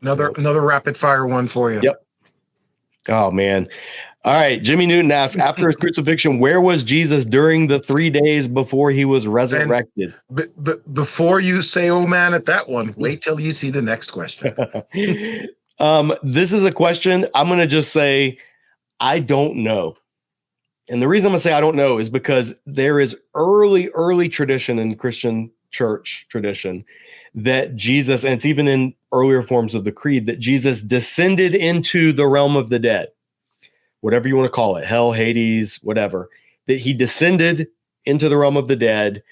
Another rapid fire one for you. Yep. Oh, man. All right. Jimmy Newton asks, after his crucifixion, where was Jesus during the 3 days before he was resurrected? But before you say, oh, man, at that one, wait till you see the next question. This is a question. I'm going to just say, I don't know. And the reason I'm going to say I don't know is because there is early tradition in Christian church tradition that Jesus, and it's even in earlier forms of the creed, that Jesus descended into the realm of the dead, whatever you want to call it, hell, Hades, whatever, that he descended into the realm of the dead.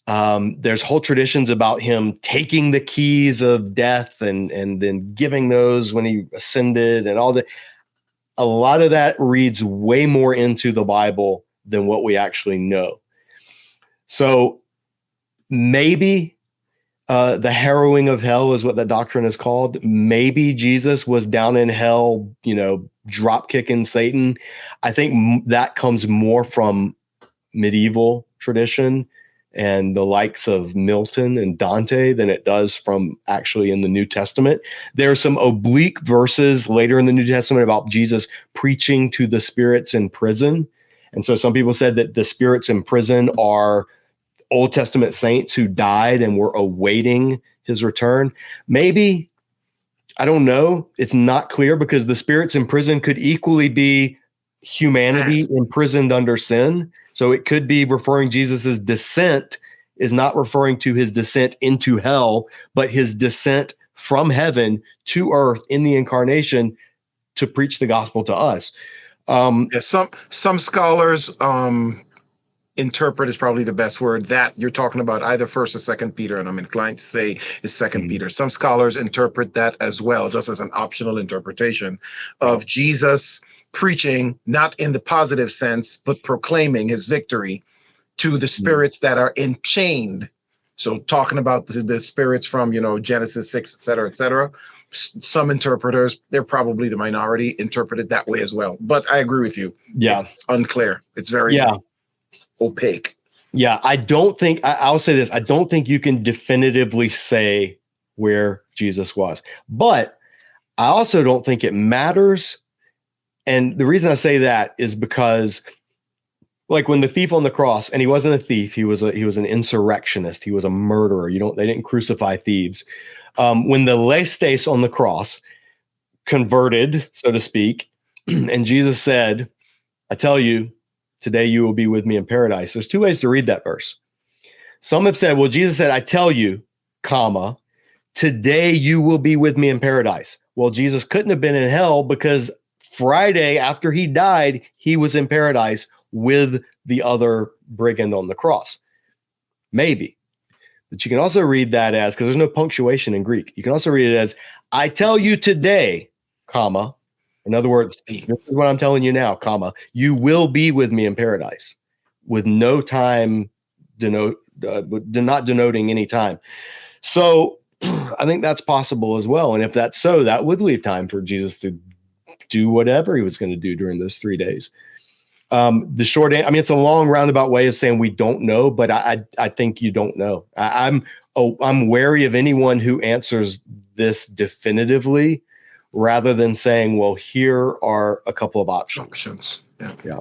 There's whole traditions about him taking the keys of death and then giving those when he ascended and all that. A lot of that reads way more into the Bible than what we actually know. So maybe the harrowing of hell is what that doctrine is called. Maybe Jesus was down in hell, drop kicking Satan. I think that comes more from medieval tradition and the likes of Milton and Dante than it does from actually in the New Testament. There are some oblique verses later in the New Testament about Jesus preaching to the spirits in prison. And so some people said that the spirits in prison are Old Testament saints who died and were awaiting his return. Maybe, I don't know. It's not clear because the spirits in prison could equally be humanity imprisoned under sin. So it could be referring Jesus's descent is not referring to his descent into hell, but his descent from heaven to earth in the incarnation to preach the gospel to us. Some scholars interpret is probably the best word, that you're talking about either First or Second Peter, and I'm inclined to say it's Second Peter. Some scholars interpret that as well, just as an optional interpretation of Jesus preaching, not in the positive sense, but proclaiming his victory to the spirits that are enchained. So talking about the spirits from, Genesis 6, et cetera, et cetera. Some interpreters, they're probably the minority, interpret it that way as well. But I agree with you. Yeah. It's unclear. It's very opaque. Yeah, I'll say this. I don't think you can definitively say where Jesus was. But I also don't think it matters. And the reason I say that is because, like, when the thief on the cross, and he wasn't a thief, he was an insurrectionist, he was a murderer. They didn't crucify thieves. When the lestes on the cross converted, so to speak, and Jesus said, I tell you, today you will be with me in paradise. There's two ways to read that verse. Some have said, well, Jesus said, I tell you, today you will be with me in paradise. Well, Jesus couldn't have been in hell because Friday after he died, he was in paradise with the other brigand on the cross. Maybe. But you can also read that as, because there's no punctuation in Greek, you can also read it as, I tell you today, in other words, this is what I'm telling you now, you will be with me in paradise, with no time, not denoting any time. So I think that's possible as well. And if that's so, that would leave time for Jesus to do whatever he was going to do during those 3 days. The short answer, it's a long roundabout way of saying we don't know, but I think you don't know. I'm wary of anyone who answers this definitively, rather than saying, well, here are a couple of options. Yeah.